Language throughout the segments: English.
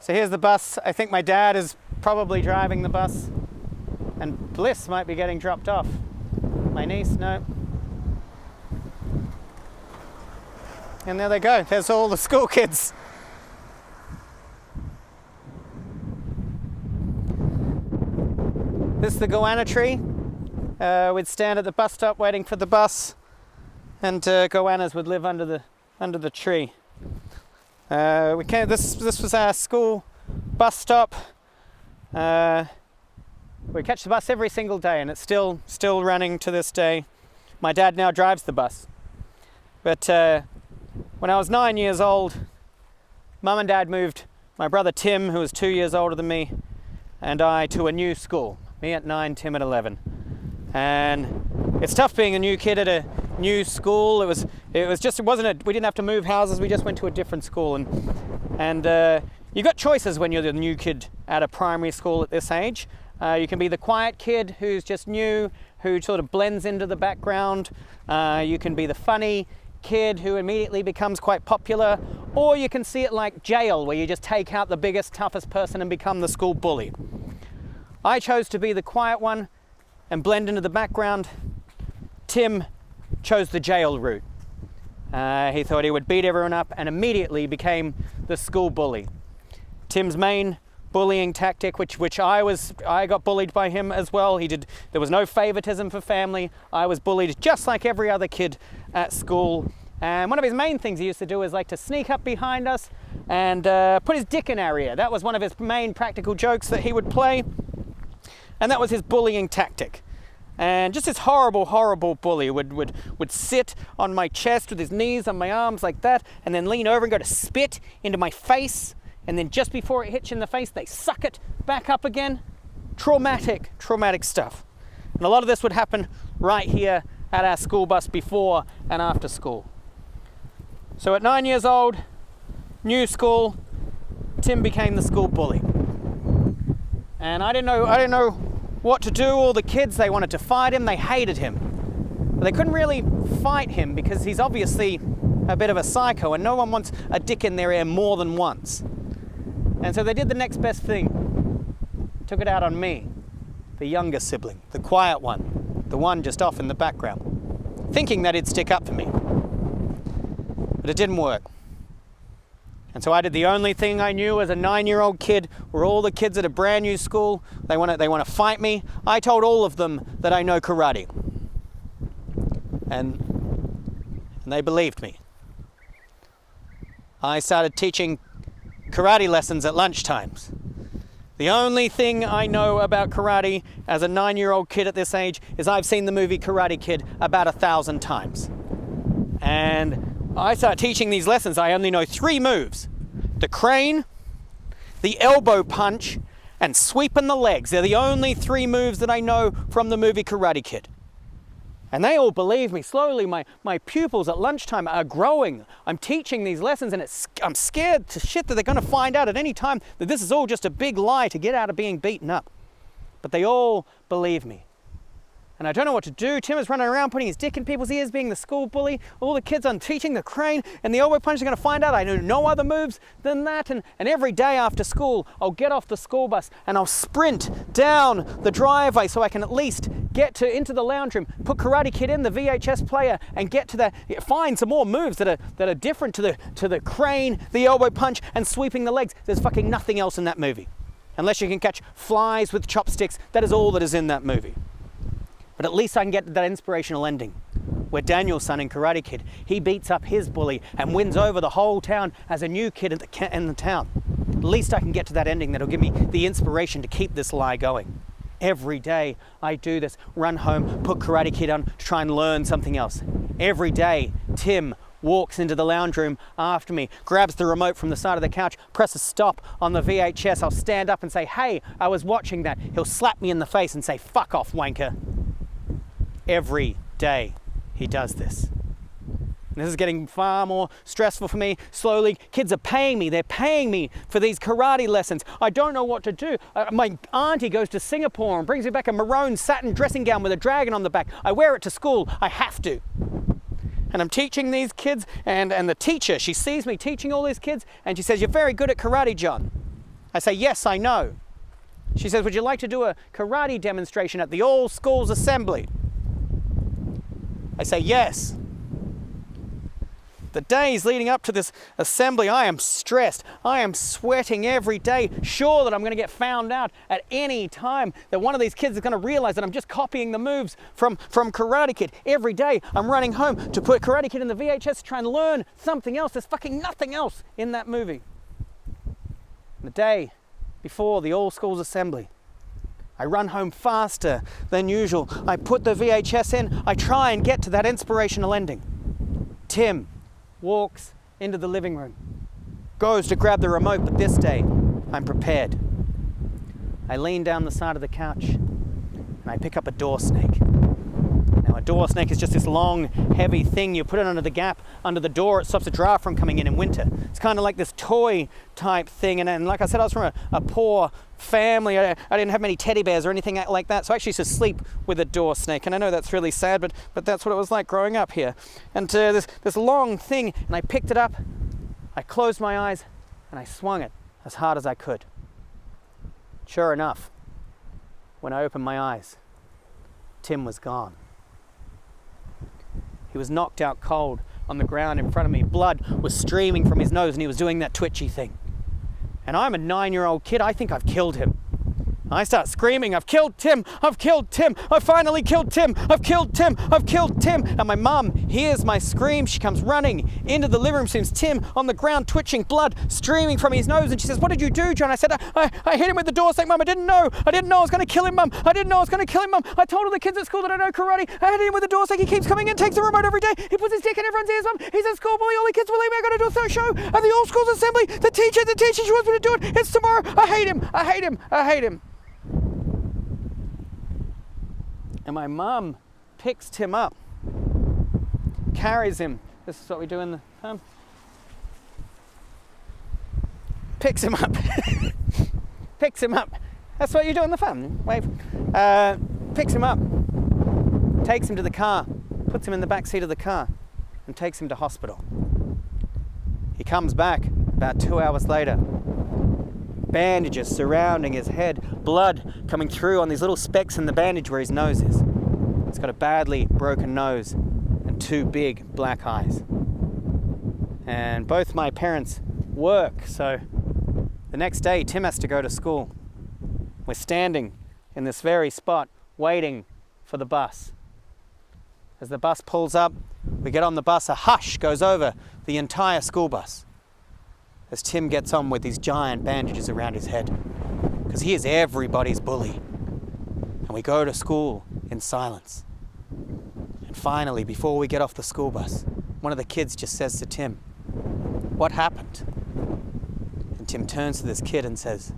So here's the bus. I think my dad is probably driving the bus, and Bliss might be getting dropped off. My niece, no. And there they go. There's all the school kids. This is the goanna tree. We'd stand at the bus stop waiting for the bus, and goannas would live under the tree. This was our school bus stop. We catch the bus every single day, and it's still running to this day. My dad now drives the bus. But when I was 9 years old, Mum and Dad moved my brother Tim, who was 2 years older than me, and I to a new school. Me at 9, Tim at 11. And it's tough being a new kid at a new school. We didn't have to move houses, we just went to a different school. And you got choices when you're the new kid at a primary school at this age. You can be the quiet kid who's just new, who sort of blends into the background. You can be the funny kid who immediately becomes quite popular, or you can see it like jail, where you just take out the biggest, toughest person and become the school bully. I chose to be the quiet one and blend into the background. Tim chose the jail route. He thought he would beat everyone up and immediately became the school bully. Tim's main bullying tactic, which I got bullied by him as well. There was no favoritism for family. I was bullied just like every other kid at school. And one of his main things he used to do is like to sneak up behind us and put his dick in our ear. That was one of his main practical jokes that he would play. And that was his bullying tactic. And just this horrible, horrible bully would sit on my chest with his knees on my arms like that, and then lean over and go to spit into my face. And then just before it hits you in the face, they suck it back up again. Traumatic stuff. And a lot of this would happen right here at our school bus before and after school. So at 9 years old, new school, Tim became the school bully. And I didn't know what to do. All the kids, they wanted to fight him, they hated him. But they couldn't really fight him because he's obviously a bit of a psycho, and no one wants a dick in their ear more than once. And so they did the next best thing. Took it out on me, the younger sibling, the quiet one, the one just off in the background, thinking that he'd stick up for me. But it didn't work. And so I did the only thing I knew as a 9-year-old kid, where all the kids at a brand new school, they want to fight me. I told all of them that I know karate. And they believed me. I started teaching karate lessons at lunchtimes. The only thing I know about karate as a 9-year-old kid at this age is I've seen the movie Karate Kid about 1,000 times. And I start teaching these lessons. I only know 3 moves: the crane, the elbow punch, and sweeping the legs. They're the only 3 moves that I know from the movie Karate Kid. And they all believe me. Slowly, my pupils at lunchtime are growing. I'm teaching these lessons, and I'm scared to shit that they're going to find out at any time that this is all just a big lie to get out of being beaten up. But they all believe me. And I don't know what to do. Tim is running around putting his dick in people's ears, being the school bully. All the kids, I'm teaching the crane and the elbow punch are going to find out I know no other moves than that. And every day after school, I'll get off the school bus and I'll sprint down the driveway so I can at least get into the lounge room, put Karate Kid in the VHS player, and find some more moves that are different to the crane, the elbow punch, and sweeping the legs. There's fucking nothing else in that movie. Unless you can catch flies with chopsticks, that is all that is in that movie. But at least I can get to that inspirational ending where Daniel's son in Karate Kid, he beats up his bully and wins over the whole town as a new kid in the town. At least I can get to that ending that'll give me the inspiration to keep this lie going. Every day I do this, run home, put Karate Kid on to try and learn something else. Every day, Tim walks into the lounge room after me, grabs the remote from the side of the couch, presses stop on the VHS. I'll stand up and say, "Hey, I was watching that." He'll slap me in the face and say, "Fuck off, wanker." Every day he does this. This is getting far more stressful for me. Slowly, kids are paying me. They're paying me for these karate lessons. I don't know what to do. My auntie goes to Singapore and brings me back a maroon satin dressing gown with a dragon on the back. I wear it to school. I have to. And I'm teaching these kids, and the teacher, she sees me teaching all these kids, and she says, "You're very good at karate, Jon." I say, yes, I know. She says, would you like to do a karate demonstration at the all schools assembly? I say, yes. The days leading up to this assembly, I am stressed. I am sweating every day, sure that I'm going to get found out at any time, that one of these kids is going to realize that I'm just copying the moves from Karate Kid. Every day I'm running home to put Karate Kid in the VHS to try and learn something else. There's fucking nothing else in that movie. The day before the all schools assembly, I run home faster than usual. I put the VHS in. I try and get to that inspirational ending. Tim walks into the living room, goes to grab the remote, but this day I'm prepared. I lean down the side of the couch and I pick up a door snake. Now, a door snake is just this long, heavy thing. You put it under the gap under the door. It stops a draft from coming in winter. It's kind of like this toy type thing. And like I said, I was from a poor family. I didn't have many teddy bears or anything like that. So I actually used to sleep with a door snake. And I know that's really sad, but that's what it was like growing up here. And this long thing, and I picked it up. I closed my eyes and I swung it as hard as I could. Sure enough, when I opened my eyes, Tim was gone. He was knocked out cold on the ground in front of me. Blood was streaming from his nose and he was doing that twitchy thing. And I'm a 9-year-old kid. I think I've killed him. I start screaming, I've killed Tim, I've killed Tim, I finally killed Tim, I've killed Tim, I've killed Tim. And my mum hears my scream. She comes running into the living room, sees Tim on the ground twitching, blood streaming from his nose. And she says, what did you do, John? I said, I hit him with the door snake, Mum. I didn't know I was going to kill him, Mum. I didn't know I was going to kill him, Mum. I told all the kids at school that I know karate. I hit him with the door snake. He keeps coming in, takes the remote every day. He puts his dick in everyone's ears, Mum. He's a school bully. All the kids believe me. I'm going to do a show at the all schools assembly. The teacher, she wants me to do it. It's tomorrow. I hate him. I hate him. I hate him. And my mum picks Tim up, carries him. This is what we do in the farm. Picks him up. Picks him up. That's what you do in the farm. Wave. Picks him up, takes him to the car, puts him in the back seat of the car, and takes him to hospital. He comes back about 2 hours later. Bandages surrounding his head, blood coming through on these little specks in the bandage where his nose is. He's got a badly broken nose and 2 big black eyes. And both my parents work, so the next day Tim has to go to school. We're standing in this very spot waiting for the bus. As the bus pulls up, we get on the bus, a hush goes over the entire school bus as Tim gets on with these giant bandages around his head, because he is everybody's bully. And we go to school in silence. And finally, before we get off the school bus, one of the kids just says to Tim, what happened? And Tim turns to this kid and says,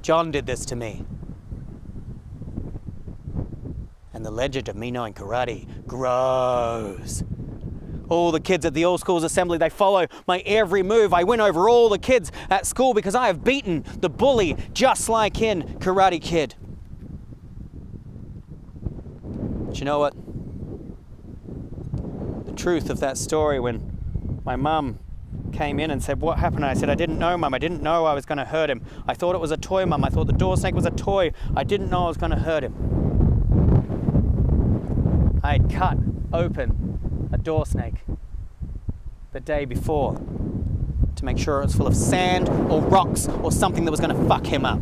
John did this to me. And the legend of me knowing karate grows. All the kids at the all schools assembly, they follow my every move. I win over all the kids at school because I have beaten the bully just like in Karate Kid. But you know what? The truth of that story, when my mum came in and said, what happened? I said, I didn't know, Mum. I didn't know I was going to hurt him. I thought it was a toy, Mum. I thought the door snake was a toy. I didn't know I was going to hurt him. I had cut open a door snake the day before to make sure it was full of sand or rocks or something that was going to fuck him up.